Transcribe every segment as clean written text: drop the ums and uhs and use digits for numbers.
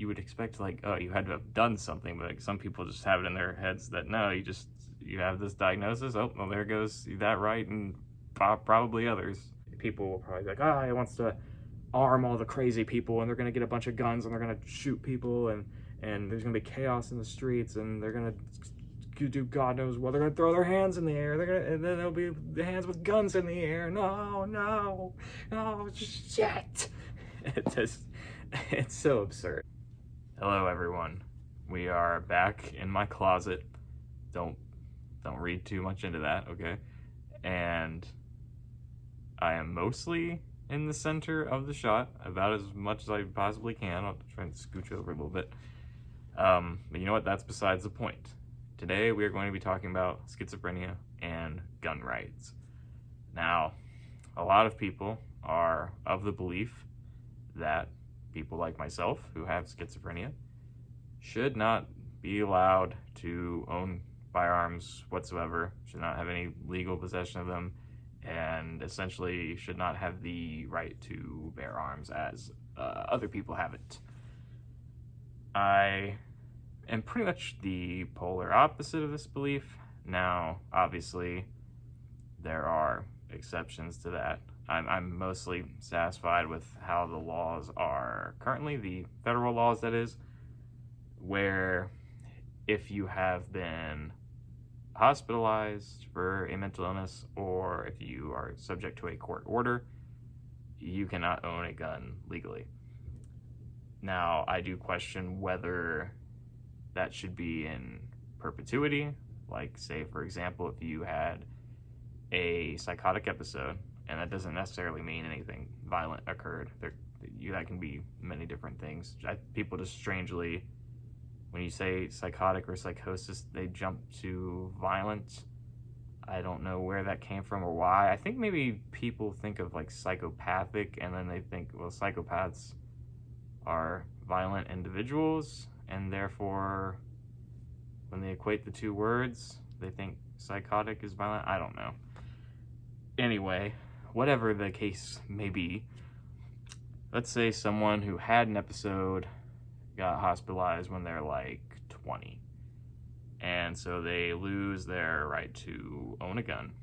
you would expect, like, oh, you had to have done something, but like, some people just have it in their heads that no, you have this diagnosis. Oh, well, there goes that right, and probably others. People will probably be like, oh, he wants to arm all the crazy people, and they're gonna get a bunch of guns, and they're gonna shoot people, and there's gonna be chaos in the streets, and they're gonna do God knows what. They're gonna throw their hands in the air. And then there'll be the hands with guns in the air. No, shit. It's so absurd. Hello, everyone. We are back in my closet. Don't read too much into that, okay? And I am mostly in the center of the shot, about as much as I possibly can. I'll try and scooch over a little bit. But you know what? That's besides the point. Today we are going to be talking about schizophrenia and gun rights. Now, a lot of people are of the belief that people like myself who have schizophrenia should not be allowed to own firearms whatsoever, should not have any legal possession of them, and essentially should not have the right to bear arms as other people have it. I am pretty much the polar opposite of this belief. Now, obviously, there are exceptions to that. I'm mostly satisfied with how the laws are currently, the federal laws that is, where if you have been hospitalized for a mental illness or if you are subject to a court order, you cannot own a gun legally. Now, I do question whether that should be in perpetuity. Like, say, for example, if you had a psychotic episode, and that doesn't necessarily mean anything violent occurred. That can be many different things. People just strangely, when you say psychotic or psychosis, they jump to violent. I don't know where that came from or why. I think maybe people think of like psychopathic, and then they think, well, psychopaths are violent individuals, and therefore when they equate the two words, they think psychotic is violent. I don't know. Anyway, whatever the case may be, let's say someone who had an episode got hospitalized when they're like 20, and so they lose their right to own a gun,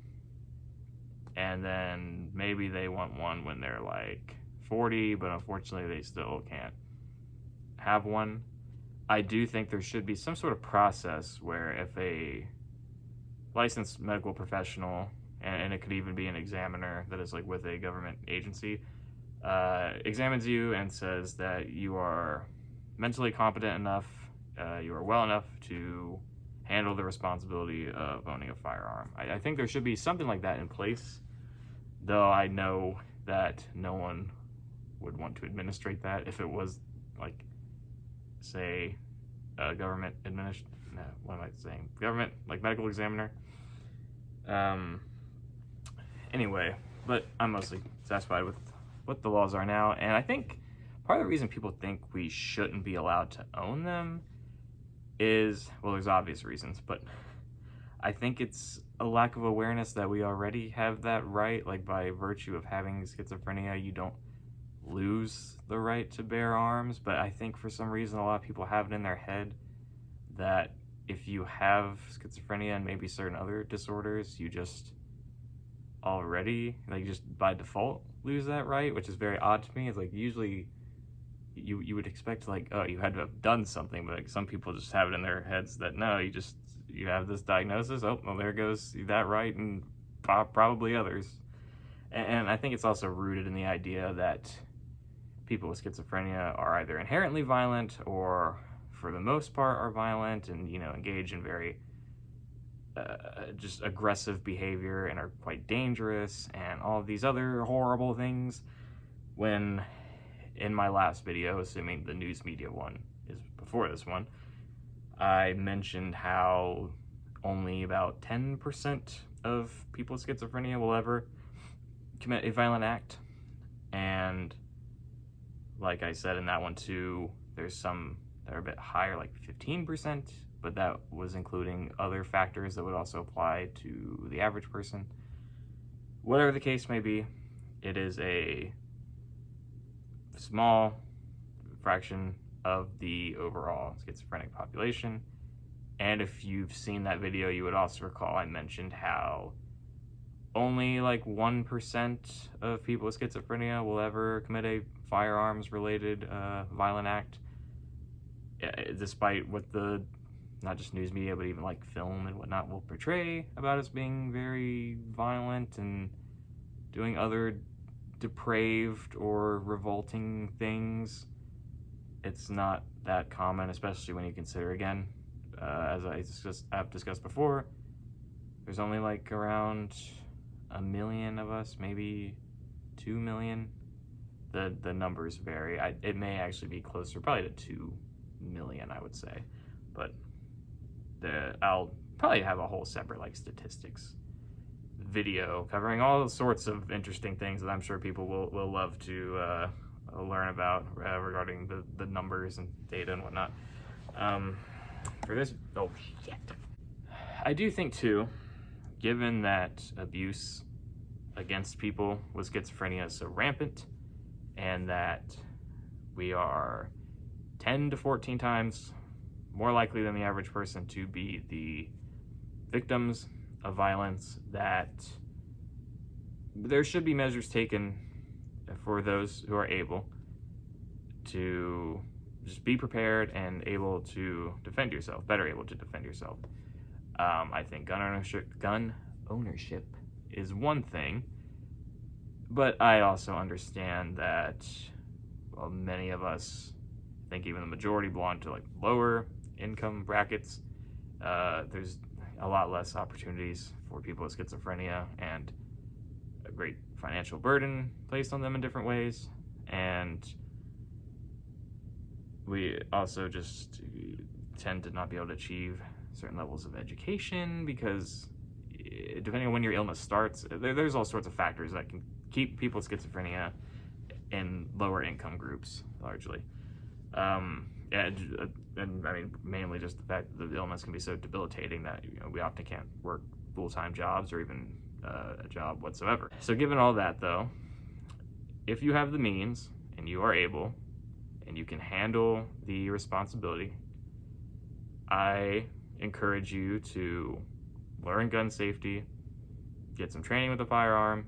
and then maybe they want one when they're like 40, but unfortunately they still can't have one. I do think there should be some sort of process where if a licensed medical professional, and it could even be an examiner that is like with a government agency, examines you and says that you are mentally competent enough, you are well enough to handle the responsibility of owning a firearm. I think there should be something like that in place, though I know that no one would want to administrate that if it was like, say, a government government, like medical examiner. Anyway, but I'm mostly satisfied with what the laws are now, and I think part of the reason people think we shouldn't be allowed to own them is, well, there's obvious reasons, but I think it's a lack of awareness that we already have that right. Like, by virtue of having schizophrenia, you don't lose the right to bear arms, but I think for some reason a lot of people have it in their head that if you have schizophrenia and maybe certain other disorders, you just already, like, just by default lose that right, which is very odd to me. It's like, usually you would expect, like, oh, you had to have done something, but like, some people just have it in their heads that no, you have this diagnosis. Oh, well, there goes that right, and probably others. And I think it's also rooted in the idea that people with schizophrenia are either inherently violent or, for the most part, are violent and, engage in very just aggressive behavior and are quite dangerous and all of these other horrible things, when in my last video, assuming the news media one is before this one, I mentioned how only about 10% of people with schizophrenia will ever commit a violent act. And like I said in that one too, there's some that are a bit higher, like 15%, but that was including other factors that would also apply to the average person. Whatever the case may be, it is a small fraction of the overall schizophrenic population. And if you've seen that video, you would also recall I mentioned how only like 1% of people with schizophrenia will ever commit a firearms-related violent act, despite what the, not just news media, but even like film and whatnot will portray about us being very violent and doing other depraved or revolting things. It's not that common, especially when you consider, again, as I've discussed before, there's only like around 1 million of us, maybe 2 million. The numbers vary. It may actually be closer, probably to 2 million, I would say. But I'll probably have a whole separate like statistics video covering all sorts of interesting things that I'm sure people will love to learn about regarding the numbers and data and whatnot. For this, oh shit. I do think too, given that abuse against people with schizophrenia is so rampant, and that we are 10 to 14 times more likely than the average person to be the victims of violence, that there should be measures taken for those who are able to just be prepared and able to defend yourself, better able to defend yourself. I think gun ownership is one thing, but I also understand that, well, many of us, I think even the majority, belong to like lower income brackets. There's a lot less opportunities for people with schizophrenia, and a great financial burden placed on them in different ways. And we also just tend to not be able to achieve certain levels of education because, depending on when your illness starts, there's all sorts of factors that can keep people with schizophrenia in lower income groups, largely. And I mean, mainly just the fact that the illness can be so debilitating that, you know, we often can't work full-time jobs or even a job whatsoever. So given all that, though, if you have the means and you are able and you can handle the responsibility, I encourage you to learn gun safety, get some training with a firearm,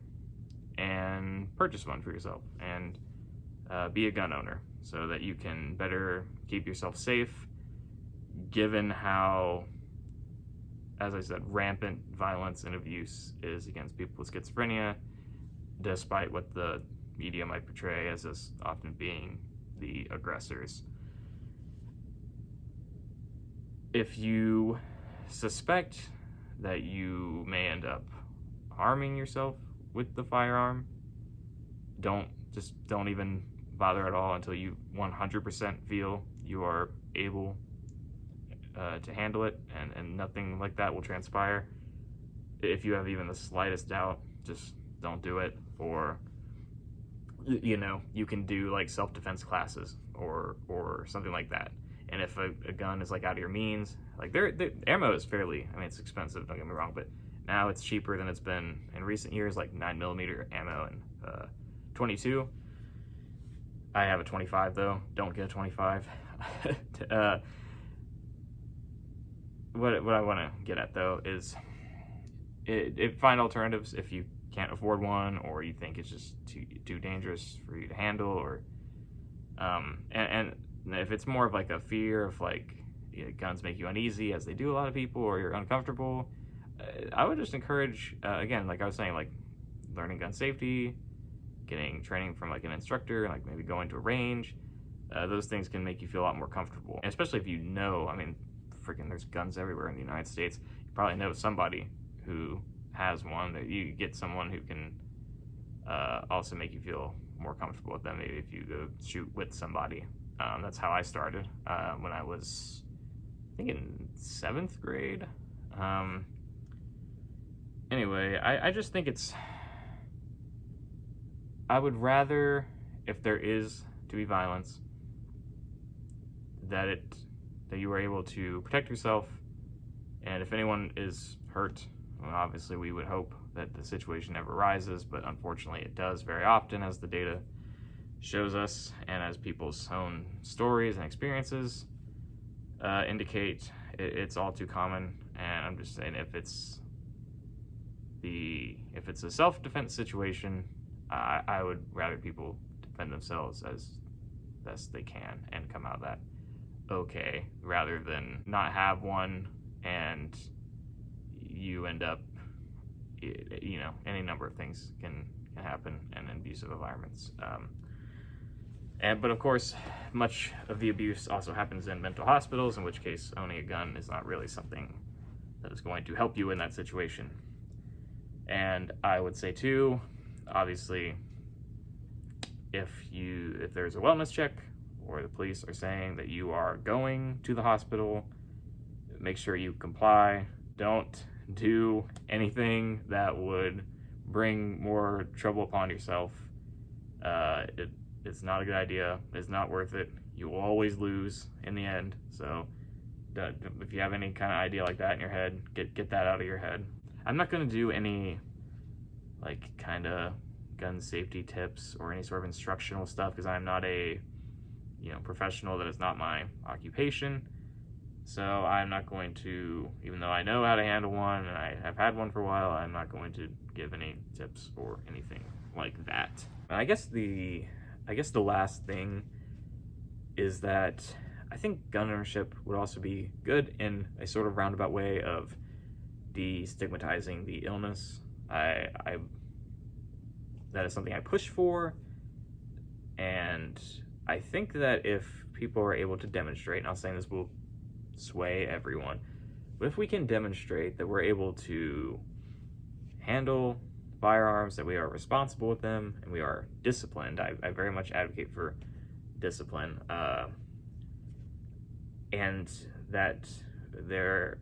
and purchase one for yourself, and be a gun owner so that you can better keep yourself safe, given how, as I said, rampant violence and abuse is against people with schizophrenia, despite what the media might portray as us often being the aggressors. If you suspect that you may end up harming yourself with the firearm, don't even bother at all until you 100% feel you are able to handle it, and nothing like that will transpire. If you have even the slightest doubt, just don't do it. Or, you know, you can do like self-defense classes or something like that. And if a gun is like out of your means, like the ammo is fairly, I mean, it's expensive, don't get me wrong, but now it's cheaper than it's been in recent years, like 9mm ammo and 22. I have a 25 though. Don't get a 25. What I want to get at though is find alternatives if you can't afford one, or you think it's just too dangerous for you to handle, or and if it's more of like a fear of like, you know, guns make you uneasy, as they do a lot of people, or you're uncomfortable, I would just encourage, again, like I was saying, like learning gun safety, getting training from like an instructor, like maybe going to a range. Those things can make you feel a lot more comfortable, and especially if you know, I mean, freaking there's guns everywhere in the United States. You probably know somebody who has one, that you get someone who can also make you feel more comfortable with them, maybe if you go shoot with somebody. That's how I started when I was, I think, in 7th grade. Anyway, I just think I would rather, if there is to be violence, that you were able to protect yourself, and if anyone is hurt, well, obviously we would hope that the situation never rises, but unfortunately it does very often, as the data shows us, and as people's own stories and experiences indicate, it's all too common. And I'm just saying, if it's a self-defense situation, I would rather people defend themselves as best they can and come out of that okay, rather than not have one and you end up, you know, any number of things can happen in abusive environments. But of course, much of the abuse also happens in mental hospitals, in which case owning a gun is not really something that is going to help you in that situation. And I would say too, obviously, if there's a wellness check or the police are saying that you are going to the hospital, make sure you comply. Don't do anything that would bring more trouble upon yourself. It's not a good idea. It's not worth it. You will always lose in the end. So if you have any kind of idea like that in your head, get that out of your head. I'm not going to do any like kind of gun safety tips or any sort of instructional stuff, because I'm not a professional. That is not my occupation. So I'm not going to, even though I know how to handle one and I have had one for a while, I'm not going to give any tips or anything like that. And I guess the last thing is that I think gun ownership would also be good in a sort of roundabout way of destigmatizing the illness. That is something I push for, and I think that if people are able to demonstrate, and I'm saying this will sway everyone, but if we can demonstrate that we're able to handle firearms, that we are responsible with them, and we are disciplined, I very much advocate for discipline, and that there,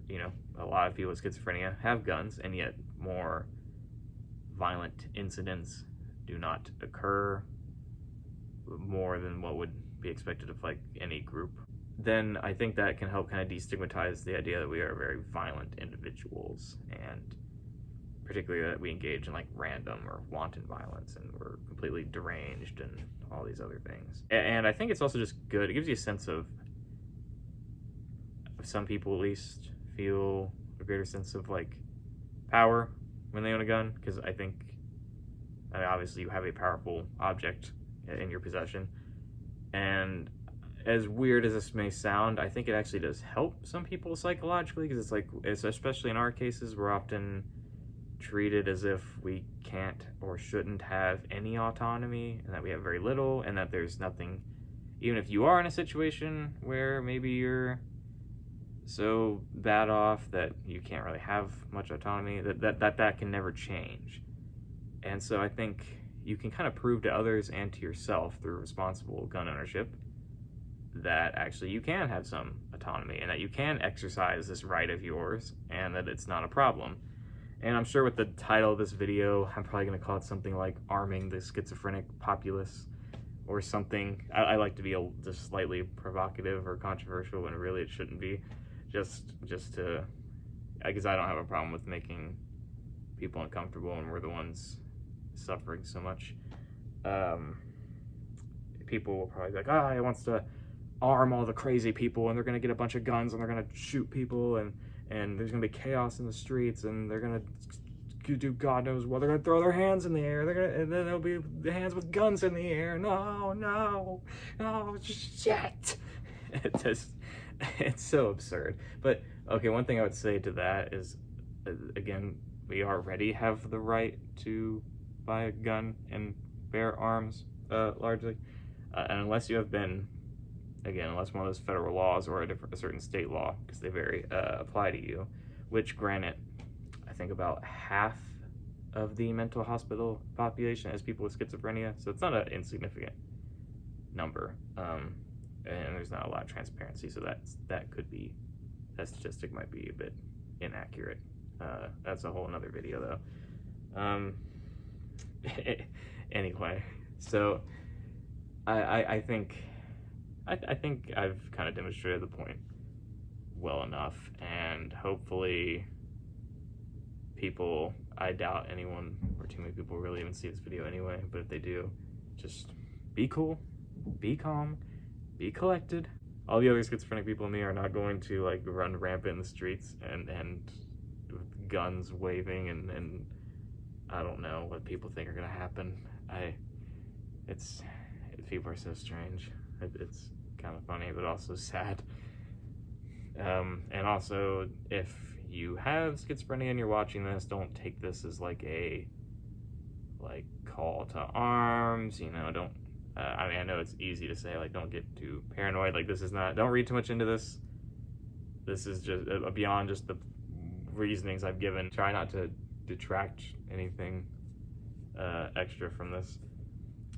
a lot of people with schizophrenia have guns, and yet more violent incidents do not occur, more than what would be expected of like any group, then I think that can help kind of destigmatize the idea that we are very violent individuals, and particularly that we engage in like random or wanton violence and we're completely deranged and all these other things. And I think it's also just good. It gives you a sense of some people at least feel a greater sense of like power when they own a gun, because I mean, obviously you have a powerful object in your possession, and as weird as this may sound, I think it actually does help some people psychologically, because it's especially in our cases, we're often treated as if we can't or shouldn't have any autonomy, and that we have very little, and that there's nothing, even if you are in a situation where maybe you're so bad off that you can't really have much autonomy, that can never change. And so I think you can kind of prove to others and to yourself through responsible gun ownership that actually you can have some autonomy, and that you can exercise this right of yours, and that it's not a problem. And I'm sure with the title of this video, I'm probably going to call it something like Arming the Schizophrenic Populace or something. I like to be just slightly provocative or controversial when really it shouldn't be. Just to, because I don't have a problem with making people uncomfortable and we're the ones suffering so much. People will probably be like, he wants to arm all the crazy people, and they're going to get a bunch of guns, and they're going to shoot people, and there's going to be chaos in the streets, and they're going to do God knows what. They're going to throw their hands in the air, and then there'll be the hands with guns in the air. No, shit. It's so absurd. But okay, one thing I would say to that is, again, we already have the right to buy a gun and bear arms, largely, and unless you have been, again, unless one of those federal laws or a certain state law, because they vary, apply to you, which, granted, I think about half of the mental hospital population has people with schizophrenia, so it's not an insignificant number, and there's not a lot of transparency, so that statistic might be a bit inaccurate. That's a whole another video, though. Anyway, so I think I've kind of demonstrated the point well enough, and hopefully people, I doubt anyone or too many people really even see this video anyway, but if they do, just be cool, be calm, be collected. All the other schizophrenic people in me are not going to like run rampant in the streets and with guns waving and I don't know what people think are gonna happen. People are so strange. It's kind of funny, but also sad. And also, if you have schizophrenia and you're watching this, don't take this as like a call to arms. You know, don't. I mean, I know it's easy to say like don't get too paranoid. Like this is not. Don't read too much into this. This is just beyond just the reasonings I've given. Try not to detract anything extra from this.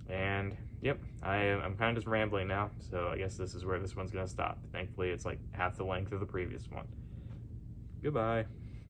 And yep, I'm kind of just rambling now, so I guess this is where this one's gonna stop. Thankfully, it's like half the length of the previous one. Goodbye.